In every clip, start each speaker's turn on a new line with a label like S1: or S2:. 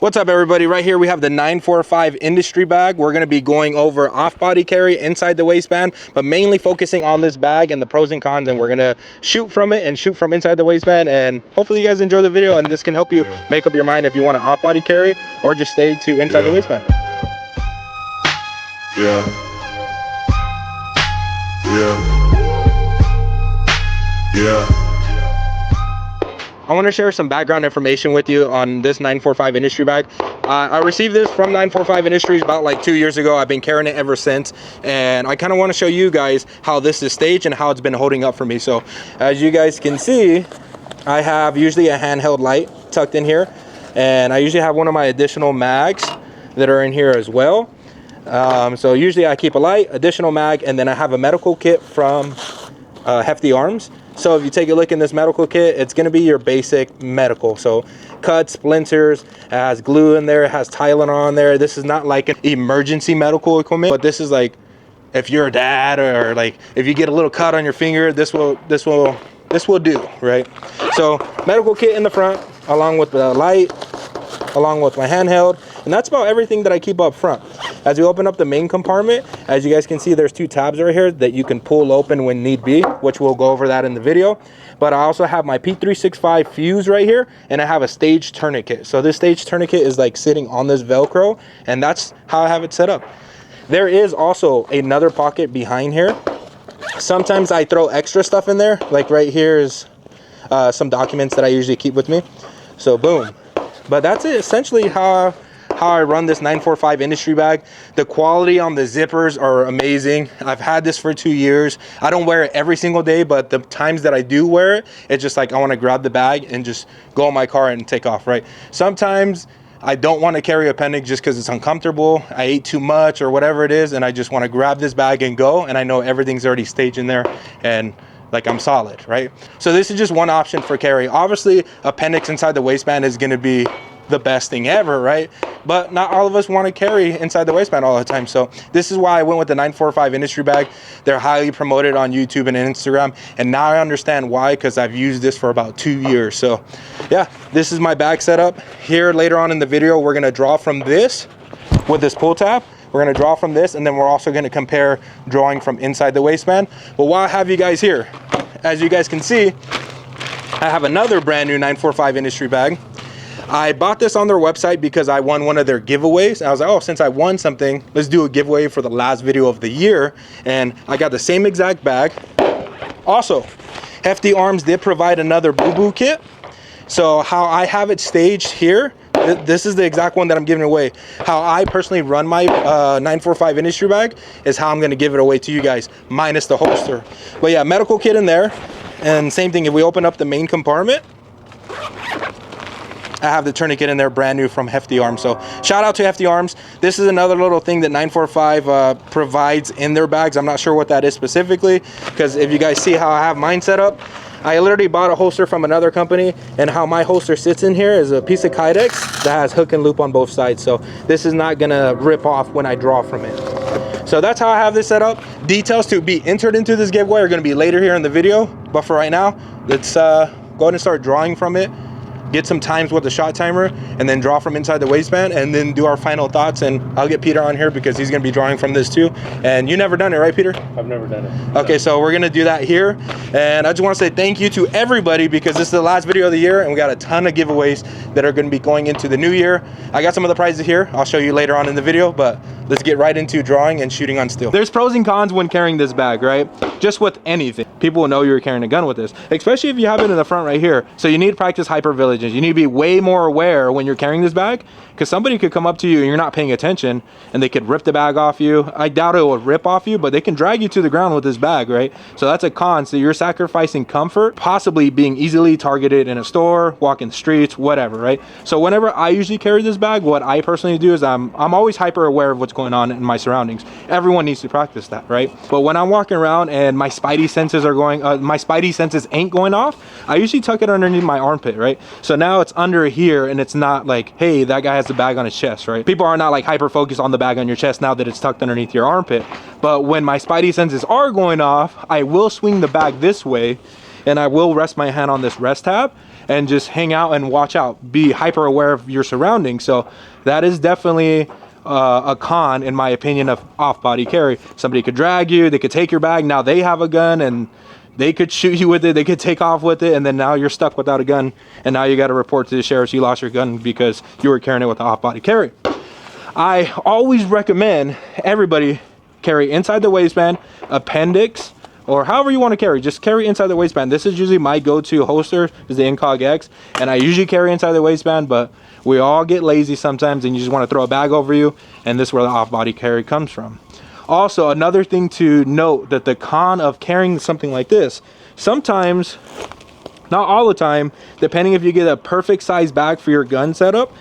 S1: What's up, everybody? Right here we have the 945 industry bag. We're going to be going over off-body carry inside the waistband, but mainly focusing on this bag and the pros and cons, and we're going to shoot from it and shoot from inside the waistband. And hopefully you guys enjoy the video, and this can help you make up your mind if you want to off-body carry or just stay to inside the waistband.
S2: Yeah.
S1: I want to share some background information with you on this 945 industry bag. I received this from 945 Industries about like 2 years ago. I've been carrying it ever since, and I kind of want to show you guys how this is staged and how it's been holding up for me. So as you guys can see, I have usually a handheld light tucked in here, and I usually have one of my additional mags that are in here as well. So usually I keep a light, additional mag, and then I have a medical kit from Hefty Arms. So if you take a look in this medical kit, it's going to be your basic medical. So cuts, splinters, it has glue in there, it has Tylenol on there. This is not like an emergency medical equipment, but this is like if you're a dad, or like if you get a little cut on your finger, this will do, right? So medical kit in the front, along with the light, along with my handheld, and that's about everything that I keep up front. As we open up the main compartment, as you guys can see, there's two tabs right here that you can pull open when need be, which we'll go over that in the video. But I also have my P365 fuse right here, and I have a stage tourniquet. So this stage tourniquet is like sitting on this Velcro, and that's how I have it set up. There is also another pocket behind here. Sometimes I throw extra stuff in there, like right here is some documents that I usually keep with me. So boom. But that's it, essentially how I run this 945 industry bag. The quality on the zippers are amazing. I've had this for 2 years. I don't wear it every single day, but the times that I do wear it, it's just like I want to grab the bag and just go in my car and take off, right? Sometimes I don't want to carry a appendix just because it's uncomfortable. I ate too much or whatever it is, and I just want to grab this bag and go, and I know everything's already staged in there and like I'm solid, right? So this is just one option for carry. Obviously, appendix inside the waistband is going to be the best thing ever, right? But not all of us want to carry inside the waistband all the time. So this is why I went with the 945 industry bag. They're highly promoted on YouTube and Instagram, and now I understand why, because I've used this for about 2 years. So yeah, this is my bag setup. Here later on in the video, we're going to draw from this with this pull tab. We're going to draw from this, and then we're also going to compare drawing from inside the waistband. But while I have you guys here, as you guys can see, I have another brand new 945 industry bag. I bought this on their website because I won one of their giveaways. I was like, oh, since I won something, let's do a giveaway for the last video of the year. And I got the same exact bag. Also, Hefty Arms did provide another boo-boo kit. So how I have it staged here, this is the exact one that I'm giving away. How I personally run my 945 industry bag is how I'm going to give it away to you guys, minus the holster. But yeah, medical kit in there. And same thing, if we open up the main compartment, I have the tourniquet in there, brand new from Hefty Arms. So shout out to Hefty Arms. This is another little thing that 945 provides in their bags. I'm not sure what that is specifically, because if you guys see how I have mine set up, I literally bought a holster from another company, and how my holster sits in here is a piece of Kydex that has hook and loop on both sides. So this is not gonna rip off when I draw from it. So that's how I have this set up. Details to be entered into this giveaway are gonna be later here in the video. But for right now, let's go ahead and start drawing from it. Get some times with the shot timer, and then draw from inside the waistband, and then do our final thoughts. And I'll get Peter on here because he's gonna be drawing from this too. And you never done it, right, Peter?
S3: I've never done it.
S1: Okay, so we're gonna do that here. And I just wanna say thank you to everybody, because this is the last video of the year, and we got a ton of giveaways that are gonna be going into the new year. I got some of the prizes here. I'll show you later on in the video, but let's get right into drawing and shooting on steel. There's pros and cons when carrying this bag, right? Just with anything. People will know you're carrying a gun with this, especially if you have it in the front right here. So you need to practice hypervigilance. You need to be way more aware when you're carrying this bag, because somebody could come up to you and you're not paying attention, and they could rip the bag off you. I doubt it will rip off you, but they can drag you to the ground with this bag, right? So that's a con. So you're sacrificing comfort, possibly being easily targeted in a store, walking the streets, whatever, right? So whenever I usually carry this bag, what I personally do is I'm always hyper aware of what's going on in my surroundings. Everyone needs to practice that, right? But when I'm walking around and my spidey senses are going, my spidey senses ain't going off, I usually tuck it underneath my armpit, right? So now it's under here, and it's not like, hey, that guy has the bag on his chest, right? People are not like hyper focused on the bag on your chest now that it's tucked underneath your armpit. But when my spidey senses are going off, I will swing the bag this way, and I will rest my hand on this rest tab and just hang out and watch out, be hyper aware of your surroundings. So that is definitely a con, in my opinion, of off-body carry. Somebody could drag you, they could take your bag, now they have a gun and they could shoot you with it, they could take off with it, and then now you're stuck without a gun, and now you got to report to the sheriff you lost your gun because you were carrying it with an off-body carry. I always recommend everybody carry inside the waistband, appendix, or however you want to carry, just carry inside the waistband. This is usually my go-to holster, is the Incog X, and I usually carry inside the waistband, but we all get lazy sometimes and you just want to throw a bag over you, and this is where the off-body carry comes from. Also, another thing to note, that the con of carrying something like this, sometimes, not all the time, depending if you get a perfect size bag for your gun setup,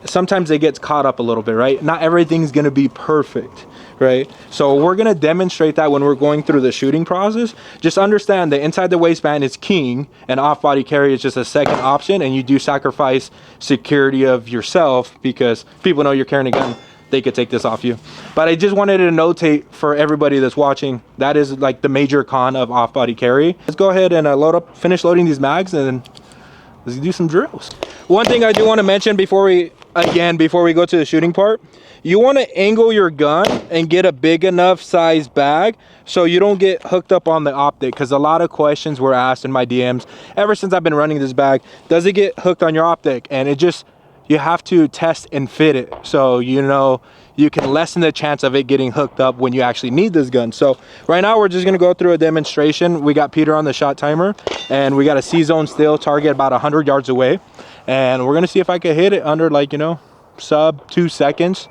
S1: sometimes it gets caught up a little bit, right? Not everything's going to be perfect, right? So we're going to demonstrate that when we're going through the shooting process. Just understand that inside the waistband is king and off-body carry is just a second option, and you do sacrifice security of yourself because people know you're carrying a gun. They could take this off you. But I just wanted to notate for everybody that's watching, that is like the major con of off-body carry. Let's go ahead and finish loading these mags, and let's do some drills. One thing I do want to mention before we go to the shooting part, you want to angle your gun and get a big enough size bag so you don't get hooked up on the optic, because a lot of questions were asked in my DMs ever since I've been running this bag. Does it get hooked on your optic? And it just, you have to test and fit it so you know you can lessen the chance of it getting hooked up when you actually need this gun. So right now we're just going to go through a demonstration. We got Peter on the shot timer, and we got a C-zone still target about 100 yards away, and we're going to see if I can hit it under, like, you know, sub 2 seconds.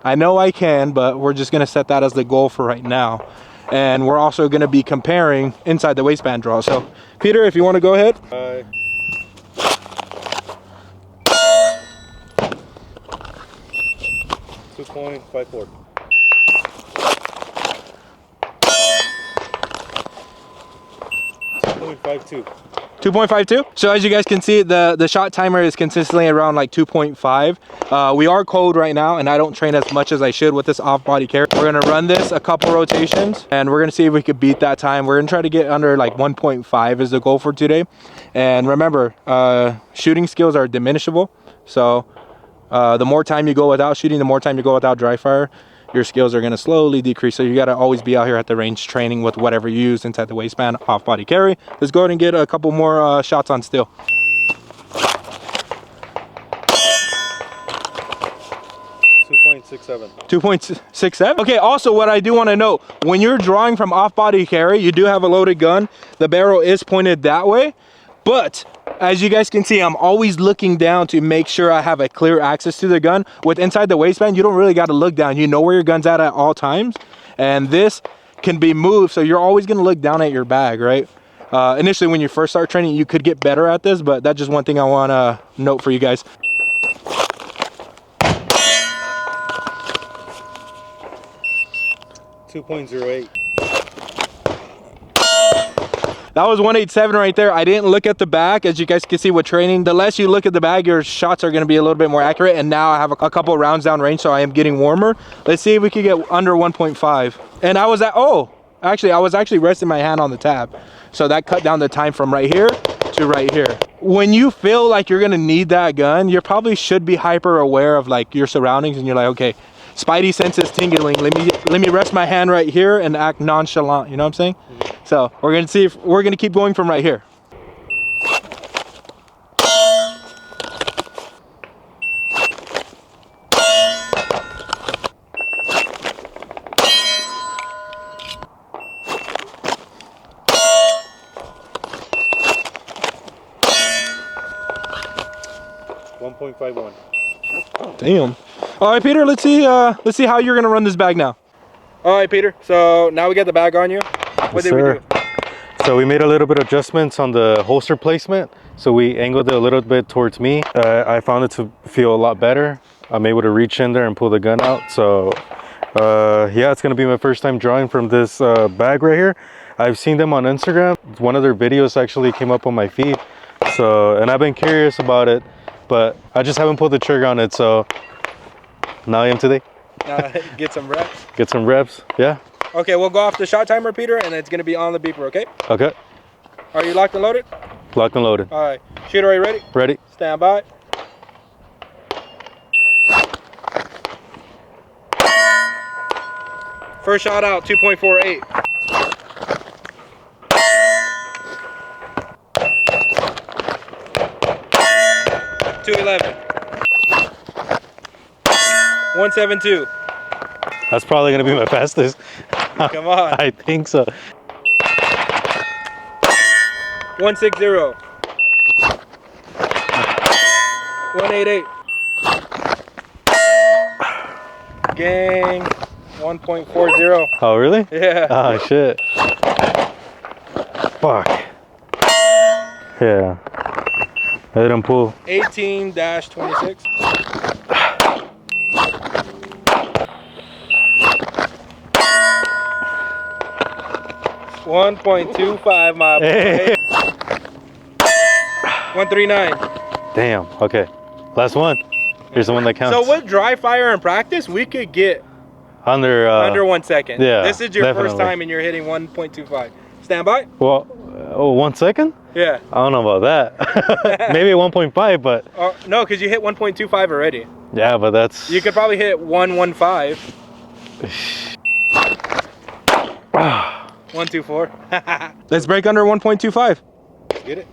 S1: I know I can, but we're just going to set that as the goal for right now. And we're also going to be comparing inside the waistband draw. So Peter, if you want to go ahead.
S2: 2.54. 2.52.
S1: 2.52. So as you guys can see, the shot timer is consistently around like 2.5. We are cold right now, and I don't train as much as I should with this off-body carry. We're gonna run this a couple rotations, and we're gonna see if we could beat that time. We're gonna try to get under like 1.5 is the goal for today. And remember, shooting skills are diminishable. So the more time you go without shooting, the more time you go without dry fire, your skills are going to slowly decrease. So you got to always be out here at the range training with whatever you use inside the waistband, off body carry. Let's go ahead and get a couple more shots on still.
S2: 2.67.
S1: 2.67. Okay, also what I do want to note, when you're drawing from off body carry, you do have a loaded gun. The barrel is pointed that way, but as you guys can see, I'm always looking down to make sure I have a clear access to the gun. With inside the waistband, you don't really got to look down. You know where your gun's at all times, and this can be moved, so you're always going to look down at your bag, right? Initially, when you first start training, you could get better at this, but that's just one thing I want to note for you guys.
S2: 2.08.
S1: That was 187 right there. I didn't look at the bag. As you guys can see with training, the less you look at the bag, your shots are going to be a little bit more accurate. And now I have a couple rounds down range, so I am getting warmer. Let's see if we can get under 1.5. And I was at, I was actually resting my hand on the tab. So that cut down the time from right here to right here. When you feel like you're going to need that gun, you probably should be hyper aware of like your surroundings, and you're like, okay, spidey sense is tingling. Let me rest my hand right here and act nonchalant. You know what I'm saying? So we're gonna see if we're gonna keep going from right here. Damn. All right, Peter, let's see how you're gonna run this bag now. All right, Peter, so now we got the bag on you. What did we do?
S2: So we made a little bit of adjustments on the holster placement. So we angled it a little bit towards me. I found it to feel a lot better. I'm able to reach in there and pull the gun out. So yeah, it's gonna be my first time drawing from this bag right here. I've seen them on Instagram. One of their videos actually came up on my feed. So, and I've been curious about it, but I just haven't pulled the trigger on it. So now I am today.
S1: Get some reps.
S2: Get some reps, yeah.
S1: Okay, we'll go off the shot timer, Peter, and it's gonna be on the beeper, okay?
S2: Okay.
S1: Are you locked and loaded?
S2: Locked and loaded.
S1: All right. Shooter, are you ready?
S2: Ready?
S1: Stand by. First shot out, 2.48. .211. 172.
S2: That's probably gonna be my fastest.
S1: Come on.
S2: I think so.
S1: 160. 188. Gang. 1.40.
S2: Oh, really?
S1: Yeah.
S2: Oh, shit. Fuck. Yeah. I didn't pull.
S1: 18-26. 1.25, my boy.
S2: Hey.
S1: 139.
S2: Damn. Okay. Last one. Here's the one that counts.
S1: So with dry fire in practice, we could get
S2: under
S1: 1 second.
S2: Yeah.
S1: This is your
S2: definitely.
S1: first time and you're hitting 1.25. Stand by.
S2: Well, 1 second?
S1: Yeah.
S2: I don't know about that. Maybe 1.5, but
S1: No, because you hit 1.25 already.
S2: yeah, but that's.
S1: You could probably hit 115. 124. Let's break under 1.25. Get it?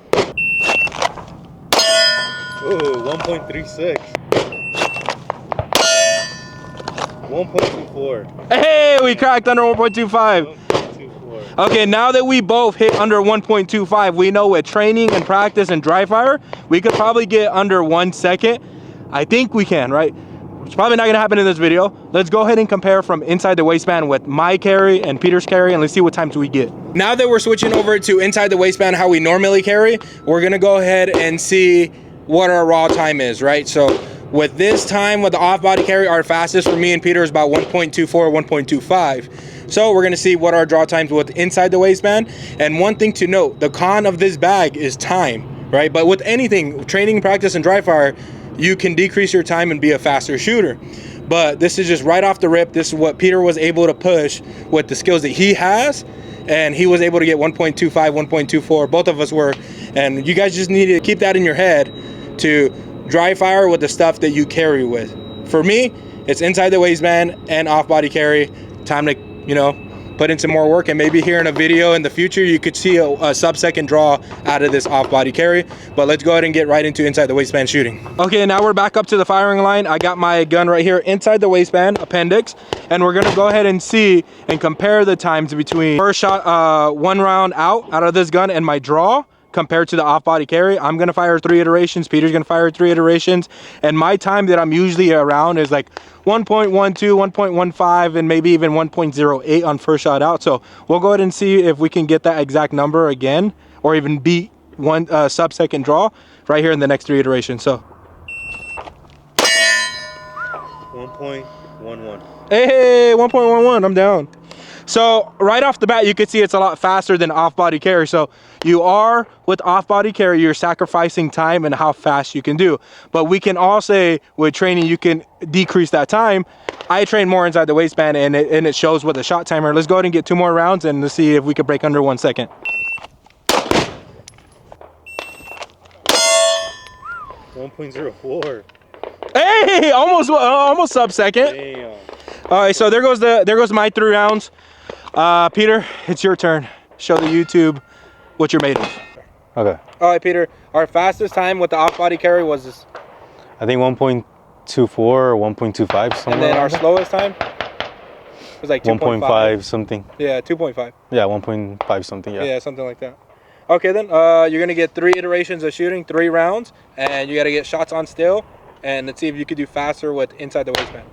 S2: Ooh, 1.36. 1.24.
S1: Hey, we cracked under 1.25. Okay, now that we both hit under 1.25, we know with training and practice and dry fire, we could probably get under 1 second. I think we can, right? It's probably not gonna happen in this video. Let's go ahead and compare from inside the waistband with my carry and Peter's carry, and let's see what times we get. Now that we're switching over to inside the waistband, how we normally carry, we're gonna go ahead and see what our raw time is, right? So with this time with the off-body carry, our fastest for me and Peter is about 1.24, 1.25. So we're gonna see what our draw times with inside the waistband. And one thing to note, the con of this bag is time, right? But with anything, training, practice, and dry fire, you can decrease your time and be a faster shooter. But this is just right off the rip. This is what Peter was able to push with the skills that he has. And he was able to get 1.25, 1.24, both of us were. And you guys just need to keep that in your head to dry fire with the stuff that you carry with. For me, it's inside the waistband and off body carry. Time to, you know, put in some more work, and maybe here in a video in the future you could see a sub-second draw out of this off-body carry. But let's go ahead and get right into inside the waistband shooting. Okay, now we're back up to the firing line. I got my gun right here inside the waistband appendix, and we're gonna go ahead and see and compare the times between first shot, 1 round out of this gun and my draw compared to the off-body carry. I'm gonna fire 3 iterations, Peter's gonna fire 3 iterations, and my time that I'm usually around is like 1.12, 1.15, and maybe even 1.08 on first shot out. So we'll go ahead and see if we can get that exact number again, or even beat one sub-second draw right here in the next 3 iterations. So
S2: 1.11.
S1: hey, 1.11, I'm down. So right off the bat, you can see it's a lot faster than off-body carry. So you are, with off-body carry, you're sacrificing time and how fast you can do. But we can all say with training, you can decrease that time. I train more inside the waistband, and it shows with the shot timer. Let's go ahead and get 2 more rounds and let's see if we can break under 1 second.
S2: 1.04.
S1: Hey, almost sub-second.
S2: Damn.
S1: All right, so there goes my 3 rounds. Peter, it's your turn. Show the YouTube what you're made of.
S2: Okay.
S1: All right, Peter, our fastest time with the off-body carry was this.
S2: I think 1.24 or 1.25 somewhere.
S1: And then our slowest time was like
S2: 1.5 something.
S1: Yeah, 2.5.
S2: Yeah, 1.5 something, yeah.
S1: Yeah, something like that. Okay, then you're gonna get 3 iterations of shooting, 3 rounds, and you gotta get shots on still, and let's see if you could do faster with inside the waistband.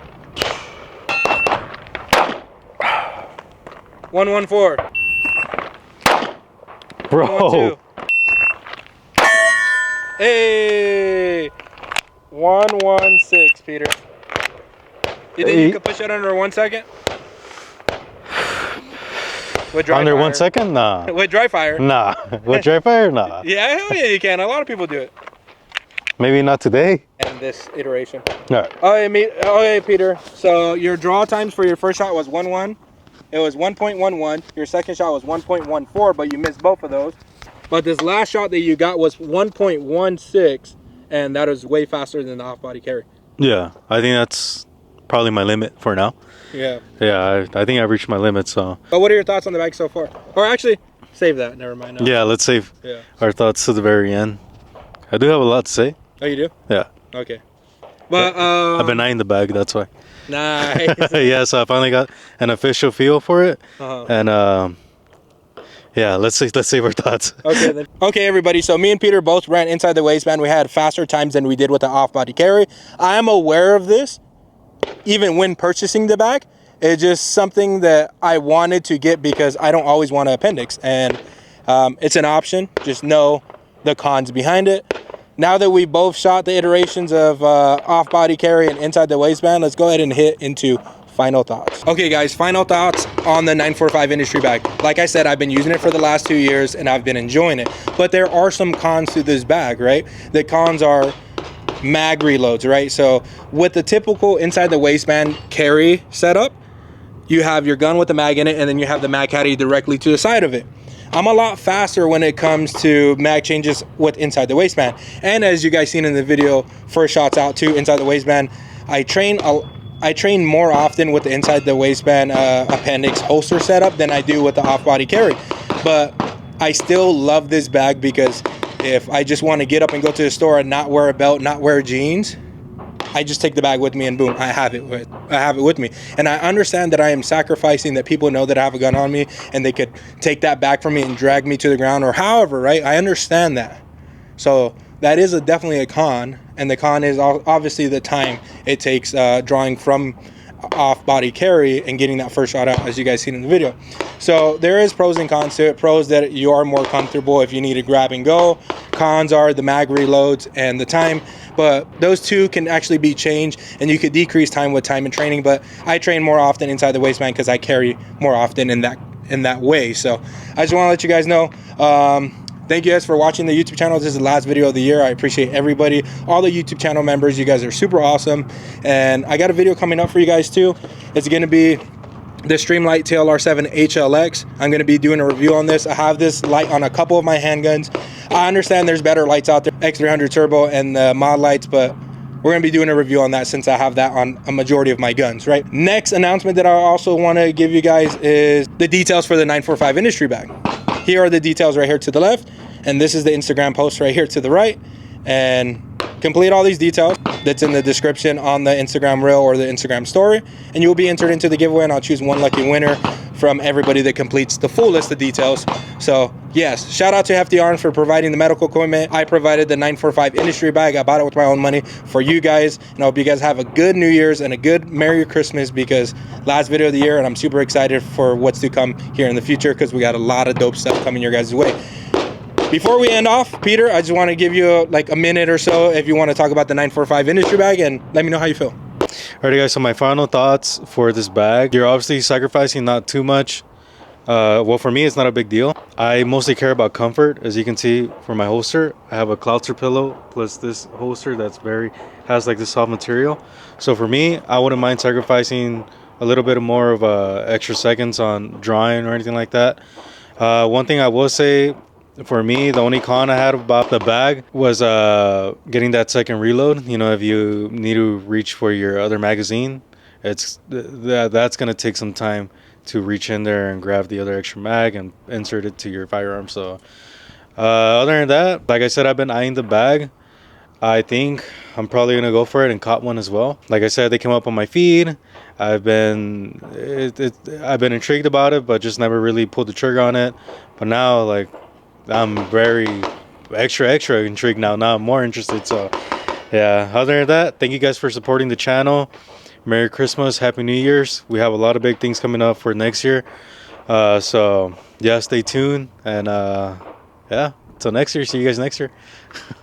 S1: 114.
S2: Bro.
S1: 112. Hey, 116, Peter. You think you could push it under 1 second? With dry
S2: Under
S1: fire.
S2: 1 second? Nah.
S1: With dry fire?
S2: Nah. With dry fire? Nah.
S1: Yeah, hell yeah, you can. A lot of people do it.
S2: Maybe not today.
S1: And this iteration.
S2: No.
S1: Okay, Peter. So your draw times for your first shot was 1.1. It was 1.11. Your second shot was 1.14, but you missed both of those. But this last shot that you got was 1.16, and that is way faster than the off-body carry.
S2: Yeah, I think that's probably my limit for now.
S1: Yeah.
S2: Yeah, I think I've reached my limit, so.
S1: But what are your thoughts on the bag so far? Or actually, save that. Never mind. No.
S2: Yeah, let's save our thoughts to the very end. I do have a lot to say.
S1: Oh, you do?
S2: Yeah.
S1: Okay. But
S2: I've been eyeing the bag, that's why.
S1: Nice.
S2: Yeah, so I finally got an official feel for it. And yeah, let's save our thoughts.
S1: Okay, then. Okay, everybody. So me and Peter both ran inside the waistband. We had faster times than we did with the off-body carry. I am aware of this, even when purchasing the bag. It's just something that I wanted to get because I don't always want an appendix, and it's an option. Just know the cons behind it. Now that we both shot the iterations of off-body carry and inside the waistband, let's go ahead and hit into final thoughts. Okay guys, final thoughts on the 945 industry bag. Like I said, I've been using it for the last 2 years and I've been enjoying it. But there are some cons to this bag, right? The cons are mag reloads, right? So with the typical inside the waistband carry setup, you have your gun with the mag in it, and then you have the mag caddy directly to the side of it. I'm a lot faster when it comes to mag changes with inside the waistband. And as you guys seen in the video, first shots out to inside the waistband, I train more often with the inside the waistband appendix holster setup than I do with the off-body carry. But I still love this bag because if I just want to get up and go to the store and not wear a belt, not wear jeans, I just take the bag with me and boom, I have it with me. And I understand that I am sacrificing that people know that I have a gun on me and they could take that bag from me and drag me to the ground or however, right? I understand that. So that is definitely a con, and the con is obviously the time it takes drawing from off-body carry and getting that first shot out, as you guys seen in the video. So there is pros and cons to it. Pros that you are more comfortable if you need to grab and go. Cons are the mag reloads and the time, but those two can actually be changed, and you could decrease time with time and training. But I train more often inside the waistband because I carry more often in that way. So I just want to let you guys know. Thank you guys for watching the YouTube channel. This is the last video of the year. I appreciate everybody, all the YouTube channel members. You guys are super awesome. And I got a video coming up for you guys too. It's going to be the Streamlight TLR7 HLX. I'm going to be doing a review on this. I have this light on a couple of my handguns. I understand there's better lights out there, X300 Turbo and the mod lights, but we're going to be doing a review on that since I have that on a majority of my guns, right? Next announcement that I also want to give you guys is the details for the 945 industry bag. Here are the details right here to the left, and this is the Instagram post right here to the right. And complete all these details that's in the description on the Instagram reel or the Instagram story, and you will be entered into the giveaway, and I'll choose one lucky winner from everybody that completes the full list of details. So yes, shout out to Hefty Arms for providing the medical equipment. I provided the 945 industry bag. I bought it with my own money for you guys, and I hope you guys have a good New Year's and a good Merry Christmas, because last video of the year, and I'm super excited for what's to come here in the future because we got a lot of dope stuff coming your guys' way. Before we end off, Peter, I just want to give you like a minute or so if you want to talk about the 945 industry bag, and let me know how you feel.
S2: Alrighty guys, so my final thoughts for this bag. You're obviously sacrificing not too much. Well, for me, it's not a big deal. I mostly care about comfort. As you can see for my holster, I have a Cloutzer pillow plus this holster that's has like this soft material. So for me, I wouldn't mind sacrificing a little bit more of extra seconds on drawing or anything like that. One thing I will say, for me, the only con I had about the bag was getting that second reload. You know, if you need to reach for your other magazine, that's going to take some time to reach in there and grab the other extra mag and insert it to your firearm. So other than that, like I said, I've been eyeing the bag. I think I'm probably going to go for it and cop one as well. Like I said, they came up on my feed. I've been intrigued about it, but just never really pulled the trigger on it. But now, like, I'm very extra intrigued now. Now I'm more interested. So yeah, other than that, thank you guys for supporting the channel. Merry Christmas, Happy New Year's. We have a lot of big things coming up for next year. So yeah, stay tuned. And yeah, until next year, see you guys next year.